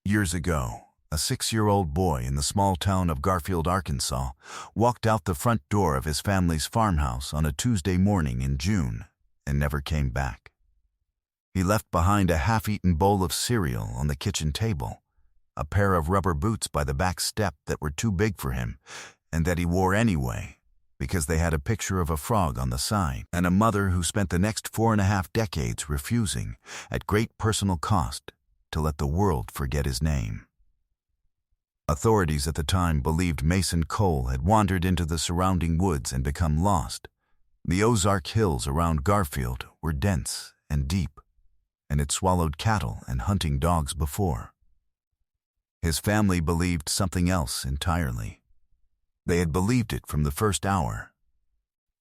Years ago, a 6-year-old boy in the small town of Garfield, Arkansas, walked out the front door of his family's farmhouse on a Tuesday morning in June and never came back. He left behind a half-eaten bowl of cereal on the kitchen table, a pair of rubber boots by the back step that were too big for him and that he wore anyway because they had a picture of a frog on the side, and a mother who spent the next 4.5 decades refusing, at great personal cost, to let the world forget his name. Authorities at the time believed Mason Cole had wandered into the surrounding woods and become lost. The Ozark Hills around Garfield were dense and deep, and had swallowed cattle and hunting dogs before. His family believed something else entirely. They had believed it from the first hour,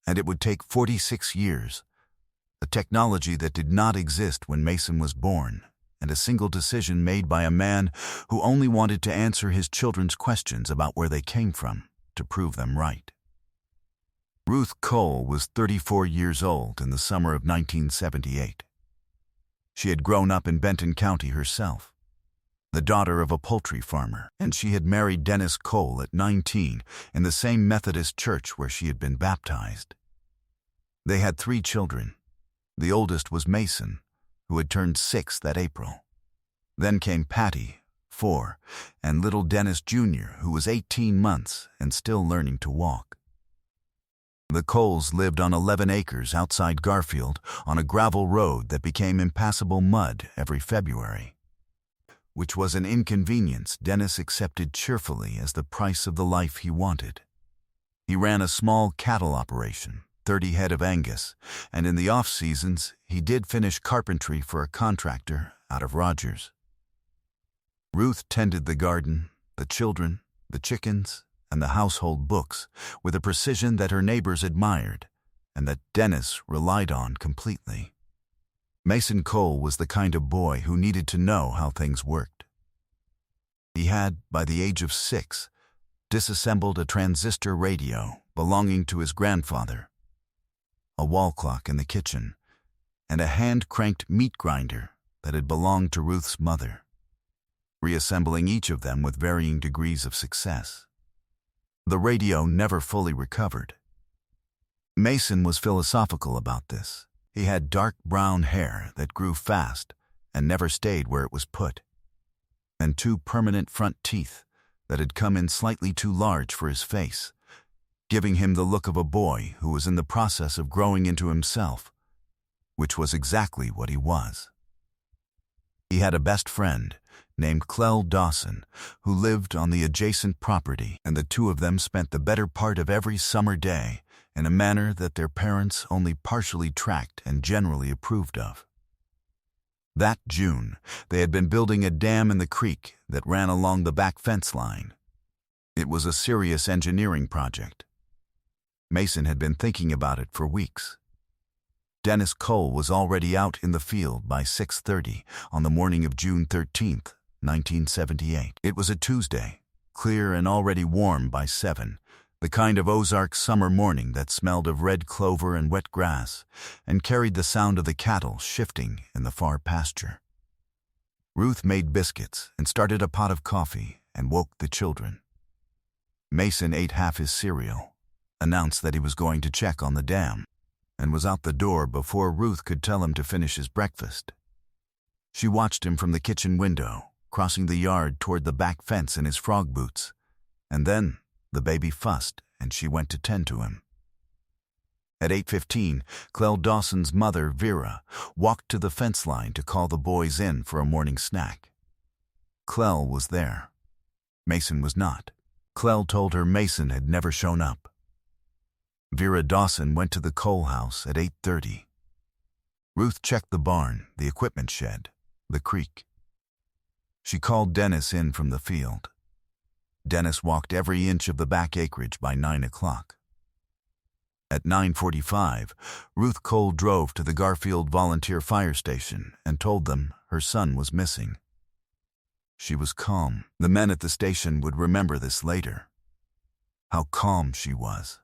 and it would take 46 years, a technology that did not exist when Mason was born, and a single decision made by a man who only wanted to answer his children's questions about where they came from, to prove them right. Ruth Cole was 34 years old in the summer of 1978. She had grown up in Benton County herself, the daughter of a poultry farmer, and she had married Dennis Cole at 19 in the same Methodist church where she had been baptized. They had 3 children. The oldest was Mason, who had turned 6 that April. Then came Patty, 4, and little Dennis Jr., who was 18 months and still learning to walk. The Coles lived on 11 acres outside Garfield on a gravel road that became impassable mud every February, which was an inconvenience Dennis accepted cheerfully as the price of the life he wanted. He ran a small cattle operation, 30 head of Angus, and in the off-seasons, he did finish carpentry for a contractor out of Rogers. Ruth tended the garden, the children, the chickens, and the household books with a precision that her neighbors admired and that Dennis relied on completely. Mason Cole was the kind of boy who needed to know how things worked. He had, by the age of 6, disassembled a transistor radio belonging to his grandfather, a wall clock in the kitchen, and a hand-cranked meat grinder that had belonged to Ruth's mother, reassembling each of them with varying degrees of success. The radio never fully recovered. Mason was philosophical about this. He had dark brown hair that grew fast and never stayed where it was put, and 2 permanent front teeth that had come in slightly too large for his face, giving him the look of a boy who was in the process of growing into himself, which was exactly what he was. He had a best friend named Clell Dawson, who lived on the adjacent property, and the 2 of them spent the better part of every summer day in a manner that their parents only partially tracked and generally approved of. That June, they had been building a dam in the creek that ran along the back fence line. It was a serious engineering project. Mason had been thinking about it for weeks. Dennis Cole was already out in the field by 6:30 on the morning of June 13th, 1978. It was a Tuesday, clear and already warm by 7, the kind of Ozark summer morning that smelled of red clover and wet grass and carried the sound of the cattle shifting in the far pasture. Ruth made biscuits and started a pot of coffee and woke the children. Mason ate half his cereal, announced that he was going to check on the dam, and was out the door before Ruth could tell him to finish his breakfast. She watched him from the kitchen window, crossing the yard toward the back fence in his frog boots, and then the baby fussed and she went to tend to him. At 8:15, Clell Dawson's mother, Vera, walked to the fence line to call the boys in for a morning snack. Clell was there. Mason was not. Clell told her Mason had never shown up. Vera Dawson went to the Cole house at 8:30. Ruth checked the barn, the equipment shed, the creek. She called Dennis in from the field. Dennis walked every inch of the back acreage by 9 o'clock. At 9:45, Ruth Cole drove to the Garfield Volunteer Fire Station and told them her son was missing. She was calm. The men at the station would remember this later. How calm she was.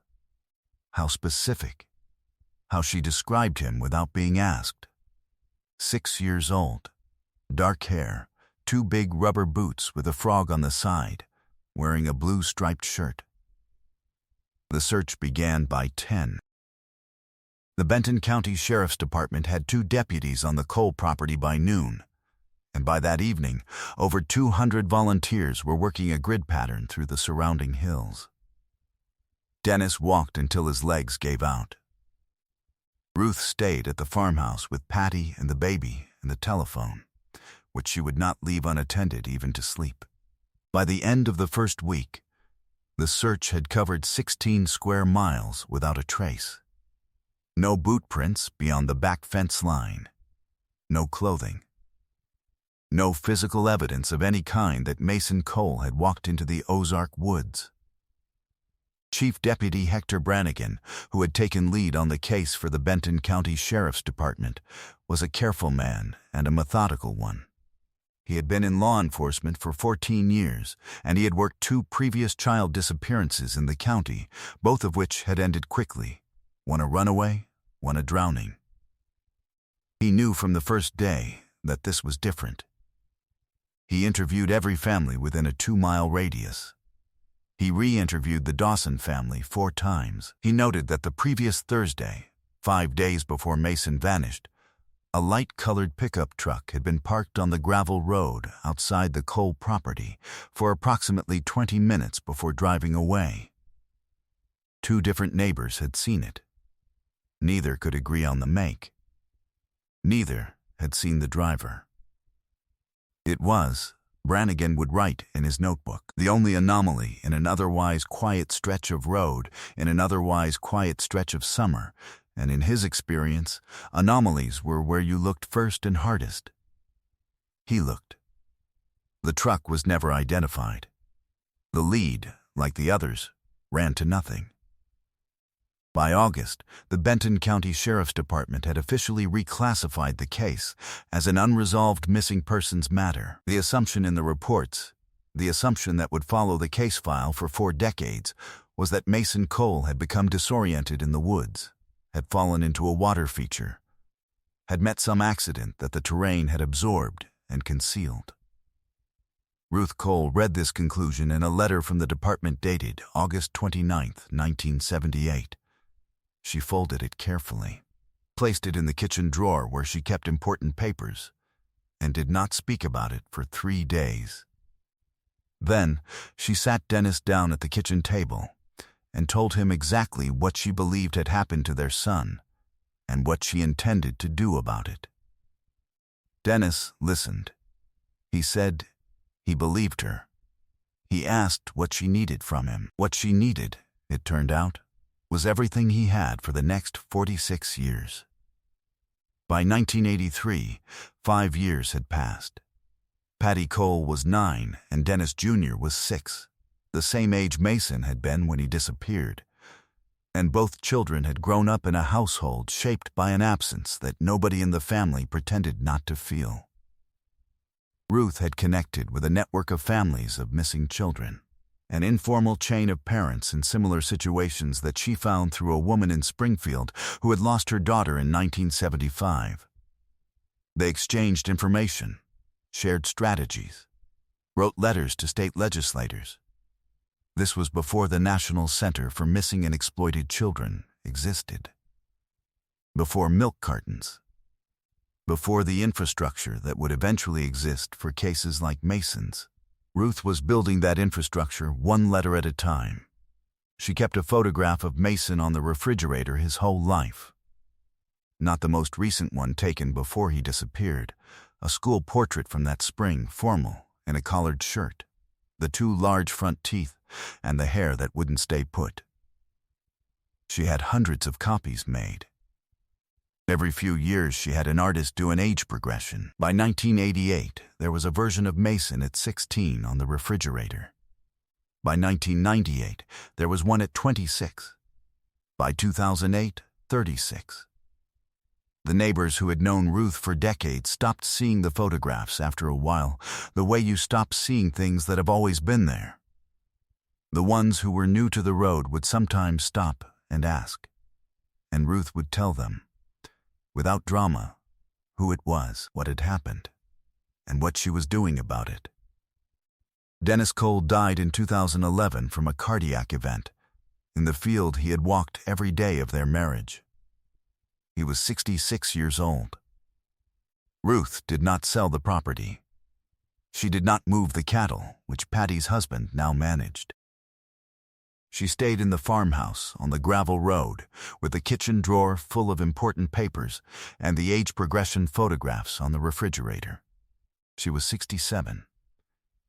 How specific. How she described him without being asked. 6 years old, dark hair, 2 big rubber boots with a frog on the side, wearing a blue striped shirt. The search began by 10. The Benton County Sheriff's Department had 2 deputies on the Cole property by noon, and by that evening, over 200 volunteers were working a grid pattern through the surrounding hills. Dennis walked until his legs gave out. Ruth stayed at the farmhouse with Patty and the baby and the telephone, which she would not leave unattended even to sleep. By the end of the first week, the search had covered 16 square miles without a trace. No boot prints beyond the back fence line. No clothing. No physical evidence of any kind that Mason Cole had walked into the Ozark woods. Chief Deputy Hector Brannigan, who had taken lead on the case for the Benton County Sheriff's Department, was a careful man and a methodical one. He had been in law enforcement for 14 years, and he had worked 2 previous child disappearances in the county, both of which had ended quickly, one a runaway, one a drowning. He knew from the first day that this was different. He interviewed every family within a 2-mile radius. He re-interviewed the Dawson family 4 times. He noted that the previous Thursday, 5 days before Mason vanished, a light-colored pickup truck had been parked on the gravel road outside the Cole property for approximately 20 minutes before driving away. 2 different neighbors had seen it. Neither could agree on the make. Neither had seen the driver. It was, Brannigan would write in his notebook, the only anomaly in an otherwise quiet stretch of road in an otherwise quiet stretch of summer, and in his experience, anomalies were where you looked first and hardest. He looked. The truck was never identified. The lead, like the others, ran to nothing. By August, the Benton County Sheriff's Department had officially reclassified the case as an unresolved missing persons matter. The assumption in the reports, the assumption that would follow the case file for 4 decades, was that Mason Cole had become disoriented in the woods, had fallen into a water feature, had met some accident that the terrain had absorbed and concealed. Ruth Cole read this conclusion in a letter from the department dated August 29, 1978. She folded it carefully, placed it in the kitchen drawer where she kept important papers, and did not speak about it for 3 days. Then she sat Dennis down at the kitchen table and told him exactly what she believed had happened to their son and what she intended to do about it. Dennis listened. He said he believed her. He asked what she needed from him. What she needed, it turned out, was everything he had for the next 46 years. By 1983, 5 years had passed. Patty Cole was 9 and Dennis Jr. was 6, the same age Mason had been when he disappeared, and both children had grown up in a household shaped by an absence that nobody in the family pretended not to feel. Ruth had connected with a network of families of missing children, an informal chain of parents in similar situations that she found through a woman in Springfield who had lost her daughter in 1975. They exchanged information, shared strategies, wrote letters to state legislators. This was before the National Center for Missing and Exploited Children existed, before milk cartons, before the infrastructure that would eventually exist for cases like Mason's. Ruth was building that infrastructure 1 letter at a time. She kept a photograph of Mason on the refrigerator his whole life. Not the most recent one taken before he disappeared, a school portrait from that spring, formal, in a collared shirt, the 2 large front teeth, and the hair that wouldn't stay put. She had hundreds of copies made. Every few years she had an artist do an age progression. By 1988, there was a version of Mason at 16 on the refrigerator. By 1998, there was one at 26. By 2008, 36. The neighbors who had known Ruth for decades stopped seeing the photographs after a while, the way you stop seeing things that have always been there. The ones who were new to the road would sometimes stop and ask, and Ruth would tell them, without drama, who it was, what had happened. and what she was doing about it. Dennis Cole died in 2011 from a cardiac event in the field he had walked every day of their marriage. He was 66 years old. Ruth did not sell the property. She did not move the cattle, which Patty's husband now managed. She stayed in the farmhouse on the gravel road with the kitchen drawer full of important papers and the age progression photographs on the refrigerator. She was 67.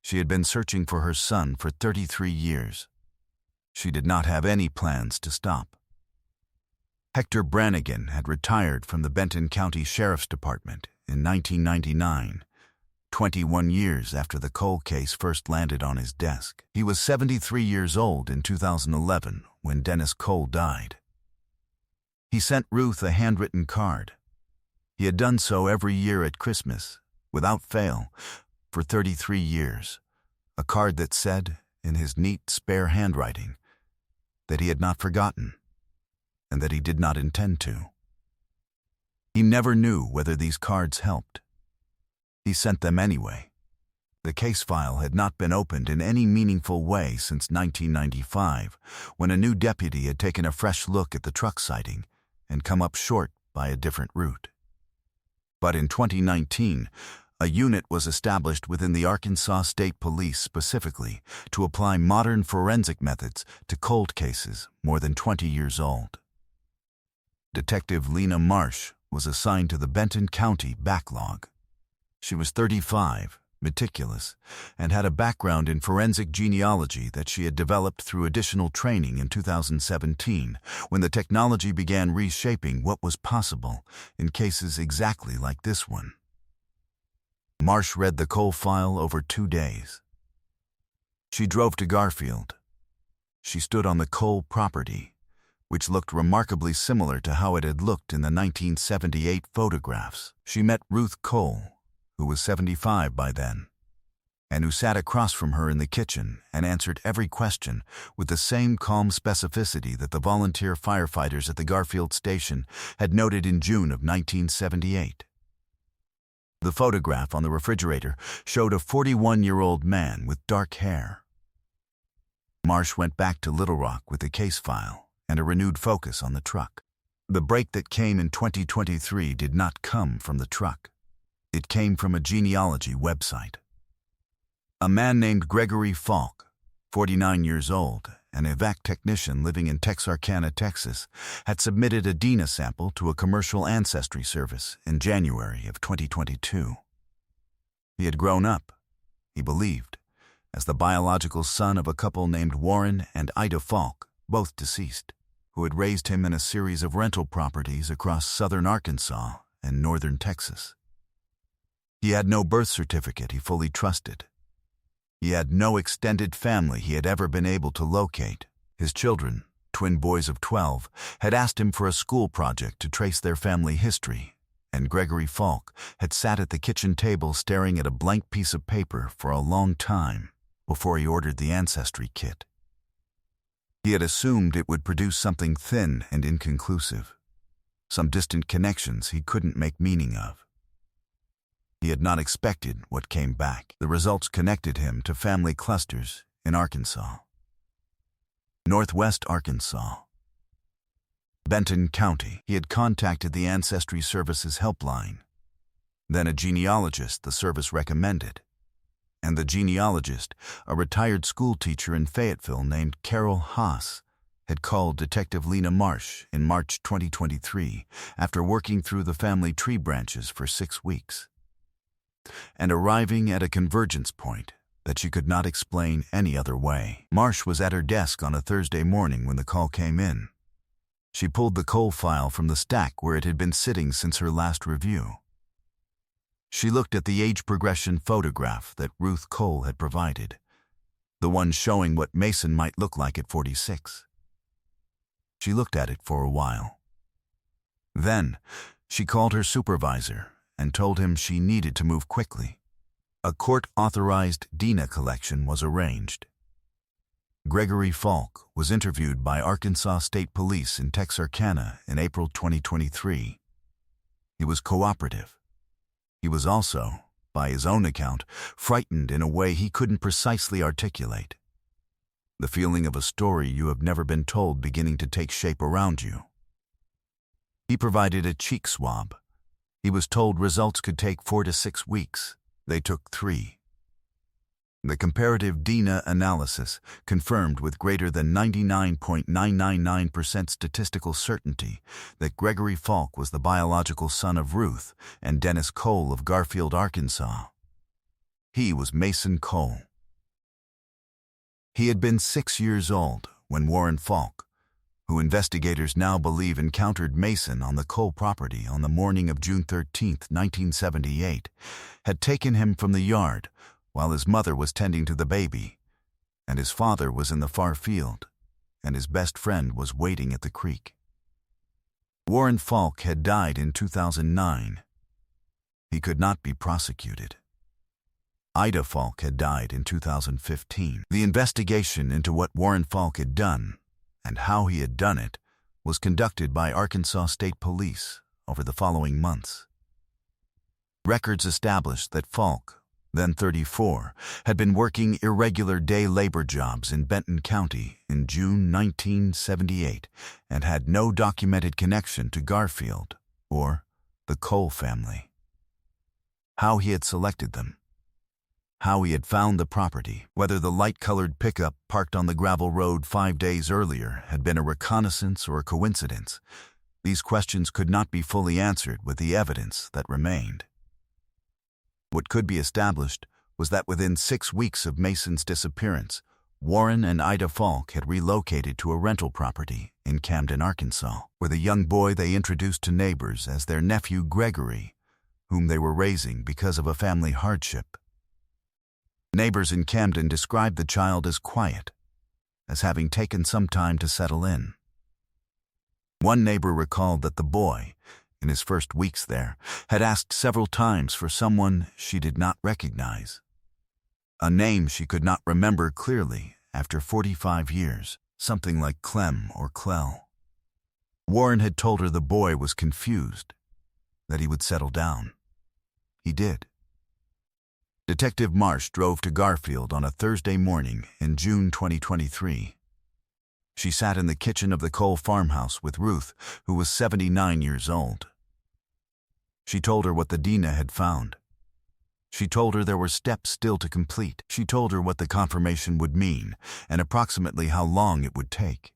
She had been searching for her son for 33 years. She did not have any plans to stop. Hector Brannigan had retired from the Benton County Sheriff's Department in 1999, 21 years after the Cole case first landed on his desk. He was 73 years old in 2011 when Dennis Cole died. He sent Ruth a handwritten card. He had done so every year at Christmas, without fail, for 33 years, a card that said, in his neat, spare handwriting, that he had not forgotten, and that he did not intend to. He never knew whether these cards helped. He sent them anyway. The case file had not been opened in any meaningful way since 1995, when a new deputy had taken a fresh look at the truck sighting and come up short by a different route. But in 2019, a unit was established within the Arkansas State Police specifically to apply modern forensic methods to cold cases more than 20 years old. Detective Lena Marsh was assigned to the Benton County backlog. She was 35, meticulous, and had a background in forensic genealogy that she had developed through additional training in 2017, when the technology began reshaping what was possible in cases exactly like this one. Marsh read the Cole file over 2 days. She drove to Garfield. She stood on the Cole property, which looked remarkably similar to how it had looked in the 1978 photographs. She met Ruth Cole, who was 75 by then, and who sat across from her in the kitchen and answered every question with the same calm specificity that the volunteer firefighters at the Garfield station had noted in June of 1978. The photograph on the refrigerator showed a 41-year-old man with dark hair. Marsh went back to Little Rock with the case file and a renewed focus on the truck. The break that came in 2023 did not come from the truck. It came from a genealogy website. A man named Gregory Falk, 49 years old, an evac technician living in Texarkana, Texas, had submitted a DNA sample to a commercial ancestry service in January of 2022. He had grown up, he believed, as the biological son of a couple named Warren and Ida Falk, both deceased, who had raised him in a series of rental properties across southern Arkansas and northern Texas. He had no birth certificate he fully trusted. He had no extended family he had ever been able to locate. His children, twin boys of 12, had asked him for a school project to trace their family history, and Gregory Falk had sat at the kitchen table staring at a blank piece of paper for a long time before he ordered the ancestry kit. He had assumed it would produce something thin and inconclusive, some distant connections he couldn't make meaning of. He had not expected what came back. The results connected him to family clusters in Arkansas. Northwest Arkansas. Benton County. He had contacted the Ancestry Services helpline, then a genealogist the service recommended, and the genealogist, a retired school teacher in Fayetteville named Carol Haas, had called Detective Lena Marsh in March 2023 after working through the family tree branches for 6 weeks. And arriving at a convergence point that she could not explain any other way. Marsh was at her desk on a Thursday morning when the call came in. She pulled the Cole file from the stack where it had been sitting since her last review. She looked at the age progression photograph that Ruth Cole had provided, the one showing what Mason might look like at 46. She looked at it for a while. Then, she called her supervisor and told him she needed to move quickly. A court-authorized DNA collection was arranged. Gregory Falk was interviewed by Arkansas State Police in Texarkana in April 2023. He was cooperative. He was also, by his own account, frightened in a way he couldn't precisely articulate. The feeling of a story you have never been told beginning to take shape around you. He provided a cheek swab. He was told results could take 4 to 6 weeks. They took 3. The comparative DNA analysis confirmed with greater than 99.999% statistical certainty that Gregory Falk was the biological son of Ruth and Dennis Cole of Garfield, Arkansas. He was Mason Cole. He had been 6 years old when Warren Falk, who investigators now believe encountered Mason on the Cole property on the morning of June 13, 1978, had taken him from the yard while his mother was tending to the baby, and his father was in the far field, and his best friend was waiting at the creek. Warren Falk had died in 2009. He could not be prosecuted. Ida Falk had died in 2015. The investigation into what Warren Falk had done and how he had done it was conducted by Arkansas State Police over the following months. Records established that Falk, then 34, had been working irregular day labor jobs in Benton County in June 1978 and had no documented connection to Garfield or the Cole family. How he had selected them, how he had found the property, whether the light-colored pickup parked on the gravel road 5 days earlier had been a reconnaissance or a coincidence, these questions could not be fully answered with the evidence that remained. What could be established was that within 6 weeks of Mason's disappearance, Warren and Ida Falk had relocated to a rental property in Camden, Arkansas, where the young boy they introduced to neighbors as their nephew Gregory, whom they were raising because of a family hardship. Neighbors in Camden described the child as quiet, as having taken some time to settle in. One neighbor recalled that the boy, in his first weeks there, had asked several times for someone she did not recognize, a name she could not remember clearly after 45 years, something like Clem or Clell. Warren had told her the boy was confused, that he would settle down. He did. Detective Marsh drove to Garfield on a Thursday morning in June 2023. She sat in the kitchen of the Cole farmhouse with Ruth, who was 79 years old. She told her what the DNA had found. She told her there were steps still to complete. She told her what the confirmation would mean and approximately how long it would take.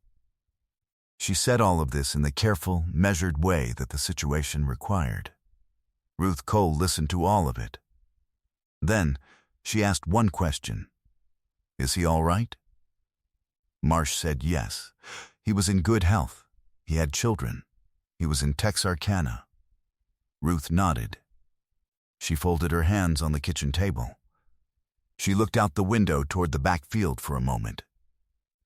She said all of this in the careful, measured way that the situation required. Ruth Cole listened to all of it. Then, she asked one question. "Is he all right?" Marsh said yes. He was in good health. He had children. He was in Texarkana. Ruth nodded. She folded her hands on the kitchen table. She looked out the window toward the back field for a moment.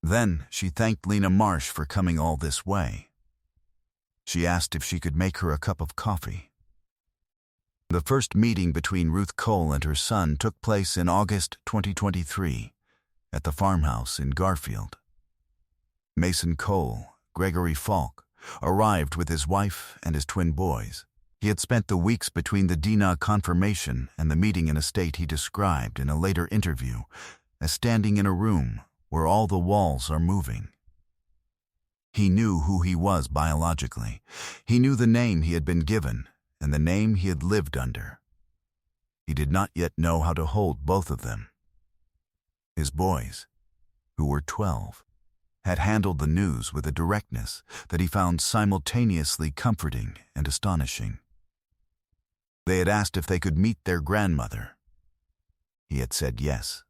Then she thanked Lena Marsh for coming all this way. She asked if she could make her a cup of coffee. The first meeting between Ruth Cole and her son took place in August 2023 at the farmhouse in Garfield. Mason Cole, Gregory Falk, arrived with his wife and his twin boys. He had spent the weeks between the DNA confirmation and the meeting in a state he described in a later interview as standing in a room where all the walls are moving. He knew who he was biologically. He knew the name he had been given and the name he had lived under. He did not yet know how to hold both of them. His boys, who were 12, had handled the news with a directness that he found simultaneously comforting and astonishing. They had asked if they could meet their grandmother. He had said yes.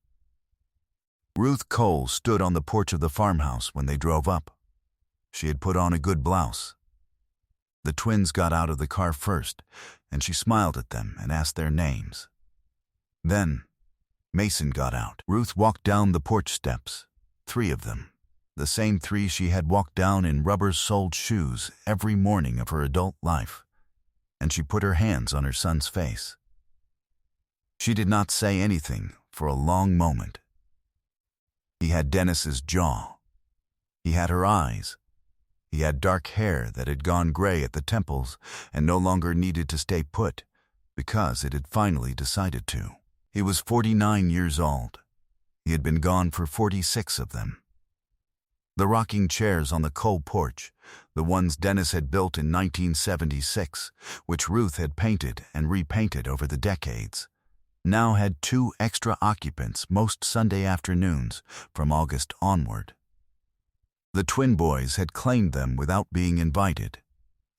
Ruth Cole stood on the porch of the farmhouse when they drove up. She had put on a good blouse. The twins got out of the car first, and she smiled at them and asked their names. Then, Mason got out. Ruth walked down the porch steps, 3 of them, the same 3 she had walked down in rubber-soled shoes every morning of her adult life, and she put her hands on her son's face. She did not say anything for a long moment. He had Dennis's jaw. He had her eyes. He had dark hair that had gone gray at the temples and no longer needed to stay put, because it had finally decided to. He was 49 years old. He had been gone for 46 of them. The rocking chairs on the Cole porch, the ones Dennis had built in 1976, which Ruth had painted and repainted over the decades, now had 2 extra occupants most Sunday afternoons from August onward. The twin boys had claimed them without being invited,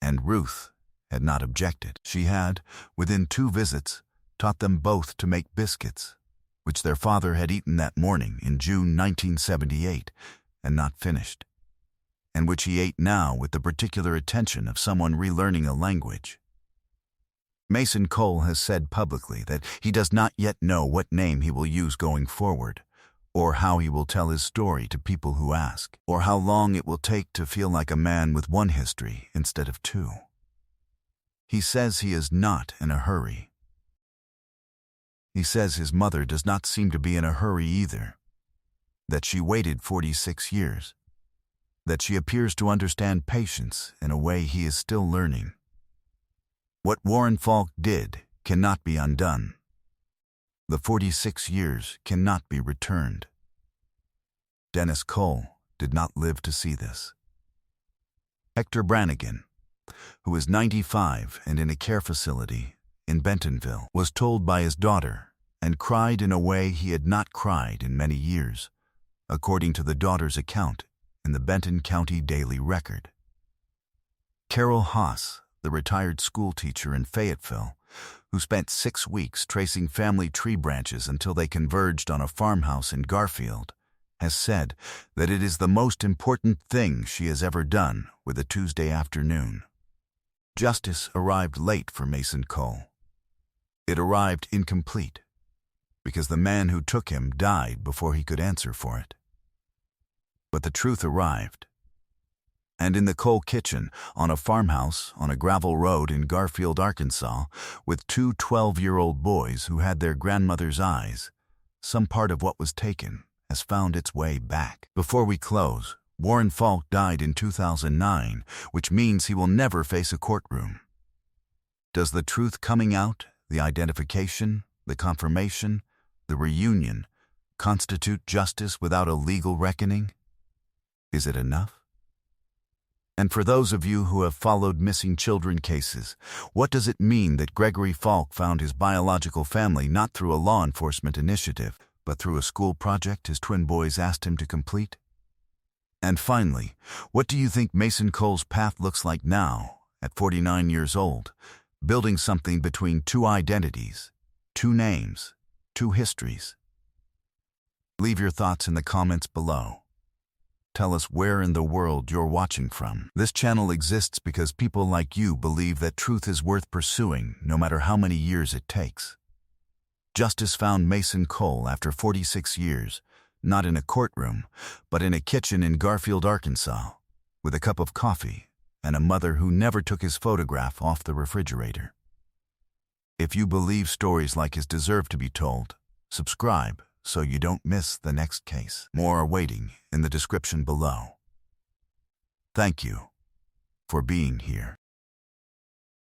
and Ruth had not objected. She had, within 2 visits, taught them both to make biscuits, which their father had eaten that morning in June 1978 and not finished, and which he ate now with the particular attention of someone relearning a language. Mason Cole has said publicly that he does not yet know what name he will use going forward, or how he will tell his story to people who ask, or how long it will take to feel like a man with 1 history instead of 2. He says he is not in a hurry. He says his mother does not seem to be in a hurry either, that she waited 46 years, that she appears to understand patience in a way he is still learning. What Warren Falk did cannot be undone. The 46 years cannot be returned. Dennis Cole did not live to see this. Hector Brannigan, who is 95 and in a care facility in Bentonville, was told by his daughter and cried in a way he had not cried in many years, according to the daughter's account in the Benton County Daily Record. Carol Haas, the retired school teacher in Fayetteville, who spent 6 weeks tracing family tree branches until they converged on a farmhouse in Garfield, has said that it is the most important thing she has ever done with a Tuesday afternoon. Justice arrived late for Mason Cole. It arrived incomplete, because the man who took him died before he could answer for it. But the truth arrived. And in the Cole kitchen, on a farmhouse on a gravel road in Garfield, Arkansas, with 2 12-year-old boys who had their grandmother's eyes, some part of what was taken has found its way back. Before we close, Warren Falk died in 2009, which means he will never face a courtroom. Does the truth coming out, the identification, the confirmation, the reunion, constitute justice without a legal reckoning? Is it enough? And for those of you who have followed missing children cases, what does it mean that Gregory Falk found his biological family not through a law enforcement initiative, but through a school project his twin boys asked him to complete? And finally, what do you think Mason Cole's path looks like now, at 49 years old, building something between 2 identities, 2 names, 2 histories? Leave your thoughts in the comments below. Tell us where in the world you're watching from. This channel exists because people like you believe that truth is worth pursuing no matter how many years it takes. Justice found Mason Cole after 46 years, not in a courtroom, but in a kitchen in Garfield, Arkansas, with a cup of coffee and a mother who never took his photograph off the refrigerator. If you believe stories like his deserve to be told, subscribe so you don't miss the next case. More are waiting in the description below. Thank you for being here.